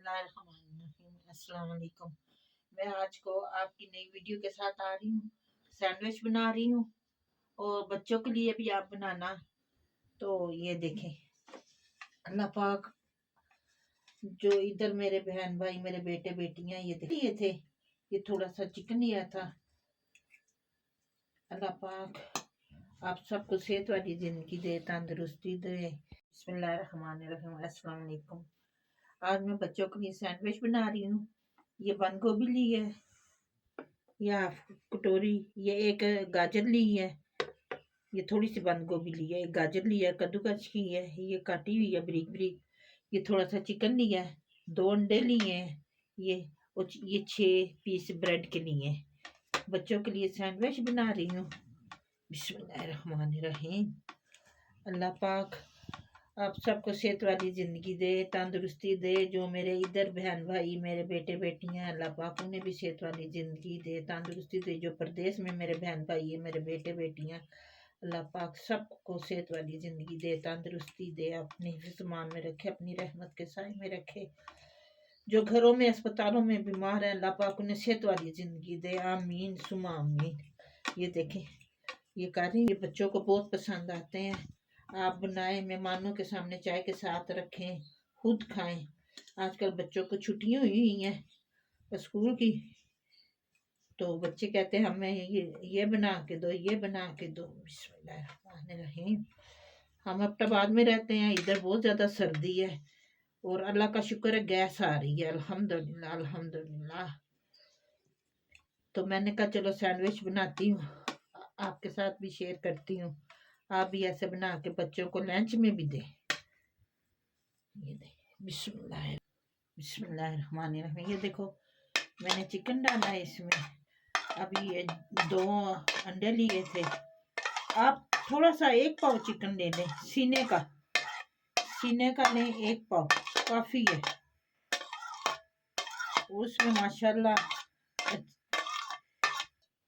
अस्सलाम वालेकुम। मैं आज को आपकी नई वीडियो के साथ आ रही हूँ। सैंडविच बना रही हूँ और बच्चों के लिए भी आप बनाना। तो ये देखें, अल्लाह पाक, जो इधर मेरे बहन भाई, मेरे बेटे बेटियां ये देखिए थे, ये थोड़ा सा चिकन लिया था। अल्लाह पाक आप सबको सेहत वाली जिंदगी दे, तंदुरुस्ती दे। बिस्मिल्लाहिर्रहमानिर्रहीम। अस्सलाम वालेकुम। आज मैं बच्चों के लिए सैंडविच बना रही हूँ। ये बंद गोभी ली है, या कटोरी, ये एक गाजर ली है, ये थोड़ी सी बंद गोभी ली है, एक गाजर लिया है, कद्दूकस की है, ये काटी हुई है बारीक बारीक, ये थोड़ा सा चिकन लिया है, 2 अंडे लिए हैं, ये 6 पीस ब्रेड के लिए। बच्चों के लिए सैंडविच बना रही हूँ। बिस्मिल्लाहिर्रहमानिर्रहीम। अल्लाह पाक आप सबको सेहत वाली ज़िंदगी दे, तंदुरुस्ती दे। जो मेरे इधर बहन भाई, मेरे बेटे बेटियां, अल्लाह पाक उन्हें भी सेहत वाली ज़िंदगी दे, तंदुरुस्ती दे। जो प्रदेश में मेरे बहन भाई है, मेरे बेटे बेटियां, अल्लाह पाक सबको सेहत वाली ज़िंदगी दे, तंदुरुस्ती दे, अपने हिफ्ज़-मान में रखे, अपनी रहमत के साए में रखे। जो घरों में, अस्पतालों में बीमार है, अल्लाह पाक उन्हें सेहत वाली ज़िंदगी दे। आमीन सुमा आमीन। ये देखें, ये कर रही, ये बच्चों को बहुत पसंद आते हैं। आप बनाए, मेहमानों के सामने चाय के साथ रखें, खुद खाएं। आजकल बच्चों को छुट्टियां हुई हैं स्कूल की, तो बच्चे कहते हैं हमें ये बना के दो, ये बना के दो। बिस्मिल्लाहिर्रहमानिर्रहीम। हम अब्टाबाद में रहते हैं, इधर बहुत ज़्यादा सर्दी है और अल्लाह का शुक्र है गैस आ रही है, अल्हम्दुलिल्लाह अल्हम्दुलिल्लाह। तो मैंने कहा चलो सैंडविच बनाती हूँ, आपके साथ भी शेयर करती हूँ। आप भी ऐसे बना के बच्चों को लंच में भी दें। ये दें, बिस्मिल्लाहिर्रहमानिर्रहीम। ये देखो, मैंने चिकन डाला है इसमें। अभी ये 2 अंडे लिए थे। आप थोड़ा सा 1 पाव चिकन ले लें, सीने का लें, 1 पाव काफ़ी है। उसमें माशाल्लाह।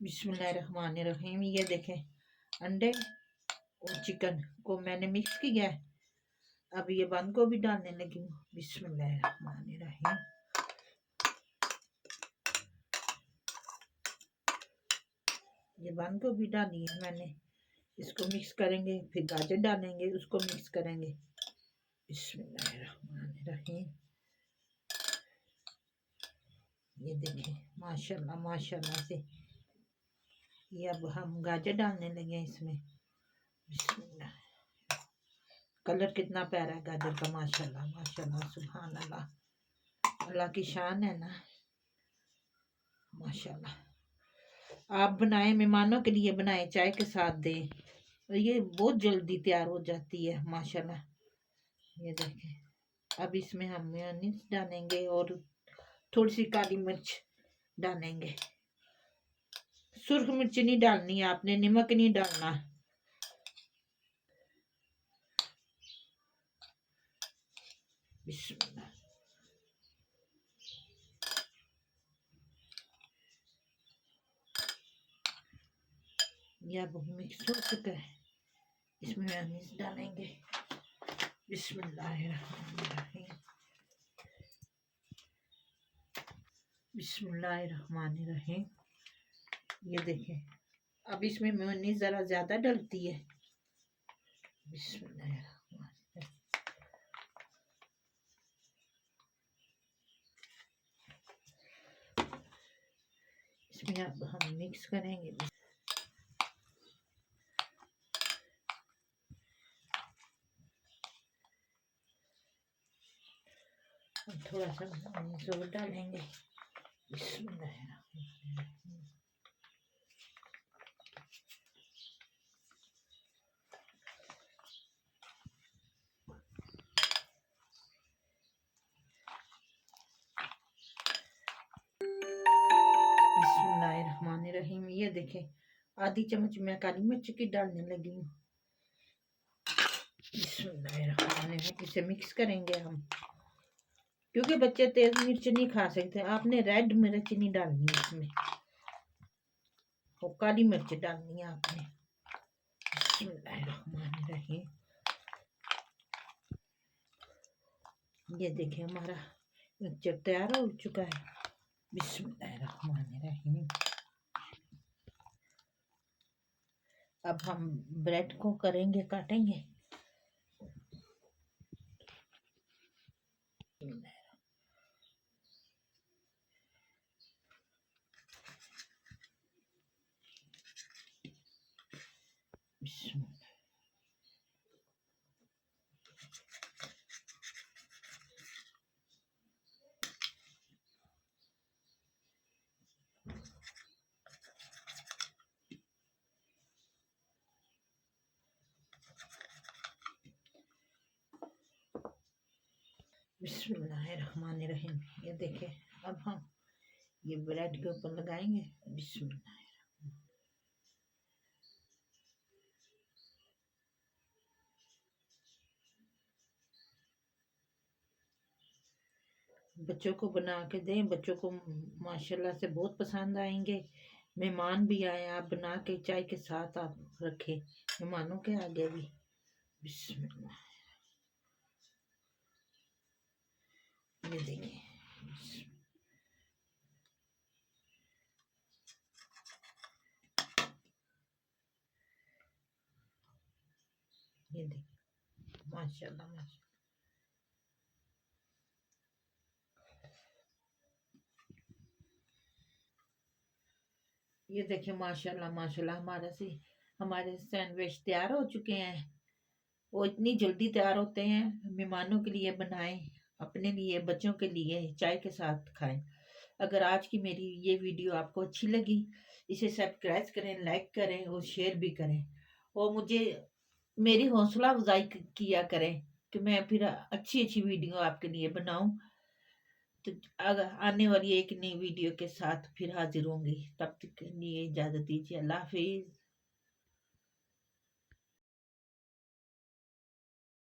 बिस्मिल्लाहिर्रहमानिर्रहीम। ये देखें, अंडे और चिकन को मैंने मिक्स किया है। अब ये बंद गोभी डालने लगी हूँ। बिस्मिल्लाहिर्रहमानिर्रहीम। ये बंद गोभी डाली है मैंने, इसको मिक्स करेंगे, फिर गाजर डालेंगे, उसको मिक्स करेंगे। बिस्मिल्लाहिर्रहमानिर्रहीम। ये देखें, माशाल्लाह माशाल्लाह से। ये अब हम गाजर डालने लगे हैं इसमें। बिस्मिल्लाह। कलर कितना प्यारा है गाजर का, माशाल्लाह माशाल्लाह, सुभान अल्लाह। अल्लाह की शान है ना, माशाल्लाह। आप बनाए, मेहमानों के लिए बनाए, चाय के साथ दें, ये बहुत जल्दी तैयार हो जाती है माशाल्लाह। ये देखें, अब इसमें हम मेयोनीज डालेंगे और थोड़ी सी काली मिर्च डालेंगे। सुर्ख मिर्च नहीं डालनी है आपने, नमक नहीं डालना। बिस्मिल्लाह। ये अब मिक्स हो चुका है, इसमें मेयोनीज डालेंगे। बिस्मिल्लाहिर्रहमानिर्रहीम। बिस्मिल्लाहिर्रहमानिर्रहीम। ये देखें, अब इसमें मेयोनीज ज़रा ज़्यादा डलती है। बिस्मिल्लाहिर्रहमानिर्रहीम। इसमें अब हम मिक्स करेंगे। थोड़ा सा जोर डालेंगे। बिस्मिल्लाहिर्रहमानिर्रहीम। बिस्मिल्लाहिर्रहमानिर्रहीम। ये देखें, आधी चम्मच मैं काली मिर्च की डालने लगी हूँ। बिस्मिल्लाहिर्रहमानिर्रहीम। इसे मिक्स करेंगे हम, क्योंकि बच्चे तेज मिर्च नहीं खा सकते। आपने रेड मिर्च नहीं डालनी इसमें, वो काली मिर्च डालनी है आपने। बिस्मिल्लाहिर्रहमानिर्रहीम। ये देखें, हमारा मिक्सचर तैयार हो चुका है। बिस्मिल्लाहिर्रहमानिर्रहीम। अब हम ब्रेड को करेंगे, काटेंगे। बिस्मिल्लाहिर्रहमानिर्रहीम। ये देखिए, अब हम ये ब्रेड के ऊपर लगाएंगे। बिस्मिल्लाह। बच्चों को बना के दें, बच्चों को माशाल्लाह से बहुत पसंद आएंगे। मेहमान भी आए, आप बना के चाय के साथ आप रखें मेहमानों के आगे भी। बिस्मिल्लाह। ये देखिए, ये देखिए, माशाल्लाह माशाल्लाह। ये देखिए, माशाल्लाह माशाल्लाह, हमारे सैंडविच तैयार हो चुके हैं। वो इतनी जल्दी तैयार होते हैं। मेहमानों के लिए बनाएं, अपने लिए, बच्चों के लिए चाय के साथ खाएं। अगर आज की मेरी ये वीडियो आपको अच्छी लगी, इसे सब्सक्राइब करें, लाइक करें और शेयर भी करें। और मुझे मेरी हौसला अफजाई किया करें कि मैं फिर अच्छी अच्छी वीडियो आपके लिए बनाऊं। तो अगर आने वाली एक नई वीडियो के साथ फिर हाजिर होंगी। तब तक के लिए इजाज़त दीजिए। अल्लाह हाफिज़।